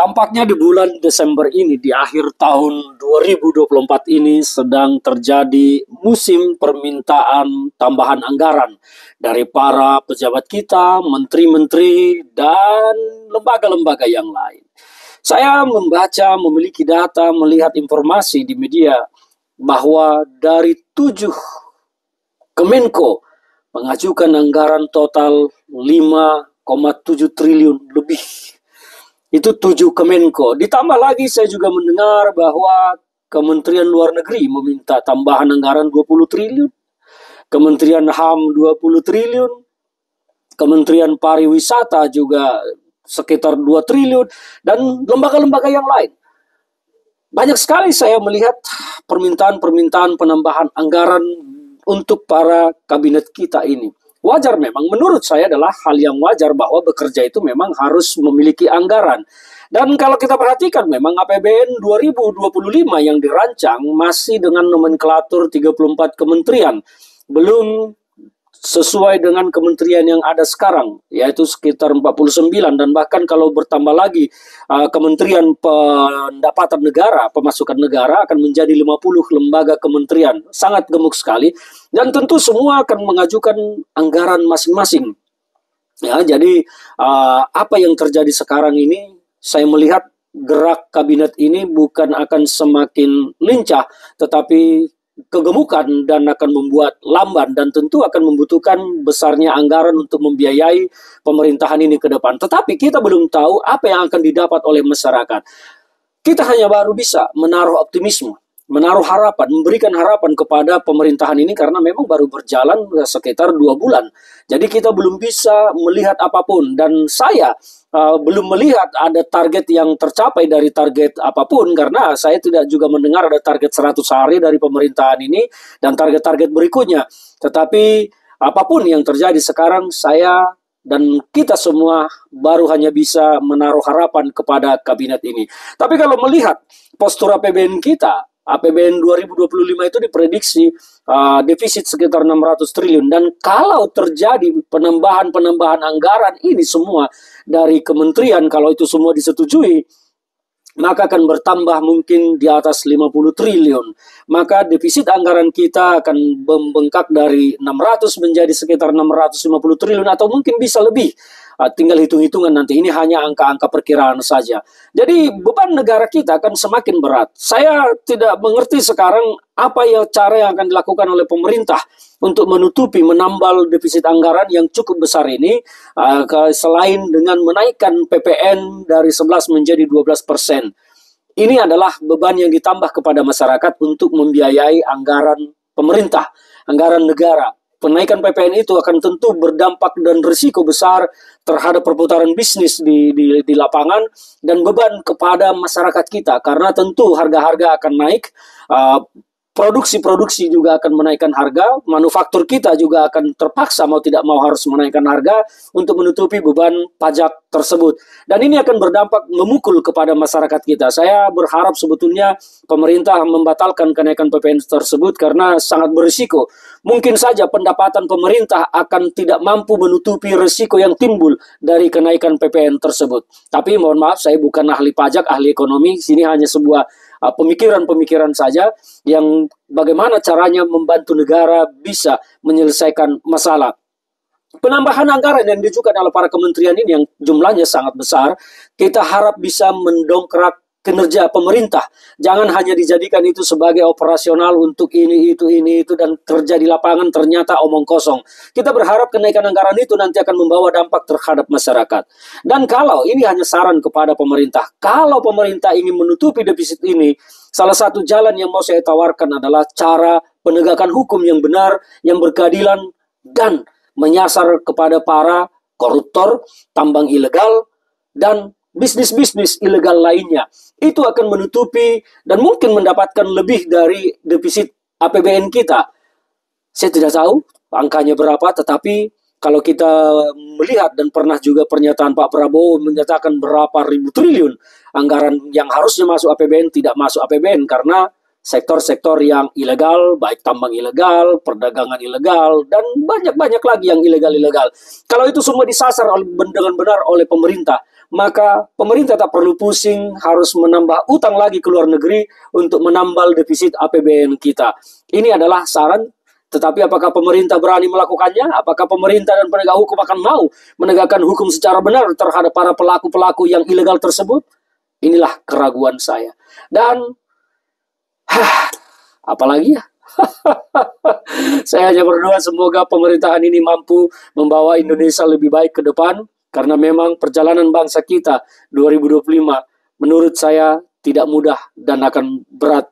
Tampaknya di bulan Desember ini, di akhir tahun 2024 ini sedang terjadi musim permintaan tambahan anggaran dari para pejabat kita, menteri-menteri, dan lembaga-lembaga yang lain. Saya membaca, memiliki data, melihat informasi di media bahwa dari 7 Kemenko mengajukan anggaran total 5,7 triliun lebih. Itu 7 Kemenko. Ditambah lagi saya juga mendengar bahwa Kementerian Luar Negeri meminta tambahan anggaran 20 triliun. Kementerian HAM 20 triliun. Kementerian Pariwisata juga sekitar 2 triliun. Dan lembaga-lembaga yang lain. Banyak sekali saya melihat permintaan-permintaan penambahan anggaran untuk para kabinet kita ini. Wajar memang, menurut saya adalah hal yang wajar bahwa bekerja itu memang harus memiliki anggaran. Dan kalau kita perhatikan memang APBN 2025 yang dirancang masih dengan nomenklatur 34 kementerian. Belum sesuai dengan kementerian yang ada sekarang, yaitu sekitar 49, dan bahkan kalau bertambah lagi Kementerian Pendapatan Negara, Pemasukan Negara akan menjadi 50 lembaga kementerian. Sangat gemuk sekali, dan tentu semua akan mengajukan anggaran masing-masing. Ya, jadi apa yang terjadi sekarang ini, saya melihat gerak kabinet ini bukan akan semakin lincah, tetapi kegemukan dan akan membuat lamban, dan tentu akan membutuhkan besarnya anggaran untuk membiayai pemerintahan ini ke depan. Tetapi kita belum tahu apa yang akan didapat oleh masyarakat. Kita hanya baru bisa menaruh optimisme, menaruh harapan, memberikan harapan kepada pemerintahan ini karena memang baru berjalan sekitar 2 bulan. Jadi kita belum bisa melihat apapun, dan saya belum melihat ada target yang tercapai dari target apapun, karena saya tidak juga mendengar ada target 100 hari dari pemerintahan ini dan target-target berikutnya. Tetapi apapun yang terjadi sekarang, saya dan kita semua baru hanya bisa menaruh harapan kepada kabinet ini. Tapi kalau melihat postur APBN kita, APBN 2025 itu diprediksi defisit sekitar 600 triliun. Dan kalau terjadi penambahan anggaran ini semua dari kementerian, kalau itu semua disetujui, maka akan bertambah mungkin di atas 50 triliun. Maka defisit anggaran kita akan membengkak dari 600 menjadi sekitar 650 triliun atau mungkin bisa lebih. Tinggal hitung-hitungan nanti, ini hanya angka-angka perkiraan saja. Jadi beban negara kita akan semakin berat. Saya tidak mengerti sekarang apa ya cara yang akan dilakukan oleh pemerintah untuk menutupi, menambal defisit anggaran yang cukup besar ini, selain dengan menaikkan PPN dari 11 menjadi 12%. Ini adalah beban yang ditambah kepada masyarakat untuk membiayai anggaran pemerintah, anggaran negara. Kenaikan PPN itu akan tentu berdampak dan risiko besar terhadap perputaran bisnis di lapangan dan beban kepada masyarakat kita, karena tentu harga-harga akan naik, produksi-produksi juga akan menaikkan harga, manufaktur kita juga akan terpaksa mau tidak mau harus menaikkan harga untuk menutupi beban pajak tersebut. Dan ini akan berdampak memukul kepada masyarakat kita. Saya berharap sebetulnya pemerintah membatalkan kenaikan PPN tersebut karena sangat berisiko. Mungkin saja pendapatan pemerintah akan tidak mampu menutupi risiko yang timbul dari kenaikan PPN tersebut. Tapi mohon maaf, saya bukan ahli pajak, ahli ekonomi. Sini hanya sebuah pemikiran-pemikiran saja yang bagaimana caranya membantu negara bisa menyelesaikan masalah. Penambahan anggaran yang diajukan oleh para kementerian ini yang jumlahnya sangat besar, kita harap bisa mendongkrak kinerja pemerintah. Jangan hanya dijadikan itu sebagai operasional untuk ini, itu, dan kerja di lapangan ternyata omong kosong. Kita berharap kenaikan anggaran itu nanti akan membawa dampak terhadap masyarakat. Dan kalau ini hanya saran kepada pemerintah, kalau pemerintah ingin menutupi defisit ini, salah satu jalan yang mau saya tawarkan adalah cara penegakan hukum yang benar, yang berkeadilan, dan menyasar kepada para koruptor, tambang ilegal, dan bisnis-bisnis ilegal lainnya. Itu akan menutupi dan mungkin mendapatkan lebih dari defisit APBN kita. Saya tidak tahu angkanya berapa, tetapi kalau kita melihat dan pernah juga pernyataan Pak Prabowo menyatakan berapa ribu triliun anggaran yang harusnya masuk APBN tidak masuk APBN karena sektor-sektor yang ilegal, baik tambang ilegal, perdagangan ilegal, dan banyak-banyak lagi yang ilegal-ilegal. Kalau itu semua disasar dengan benar oleh pemerintah, maka pemerintah tak perlu pusing harus menambah utang lagi ke luar negeri untuk menambal defisit APBN kita. Ini adalah saran, tetapi apakah pemerintah berani melakukannya? Apakah pemerintah dan penegak hukum akan mau menegakkan hukum secara benar terhadap para pelaku-pelaku yang ilegal tersebut? Inilah keraguan saya. Dan apalagi ya? Saya hanya berdoa semoga pemerintahan ini mampu membawa Indonesia lebih baik ke depan, karena memang perjalanan bangsa kita 2025 menurut saya tidak mudah dan akan berat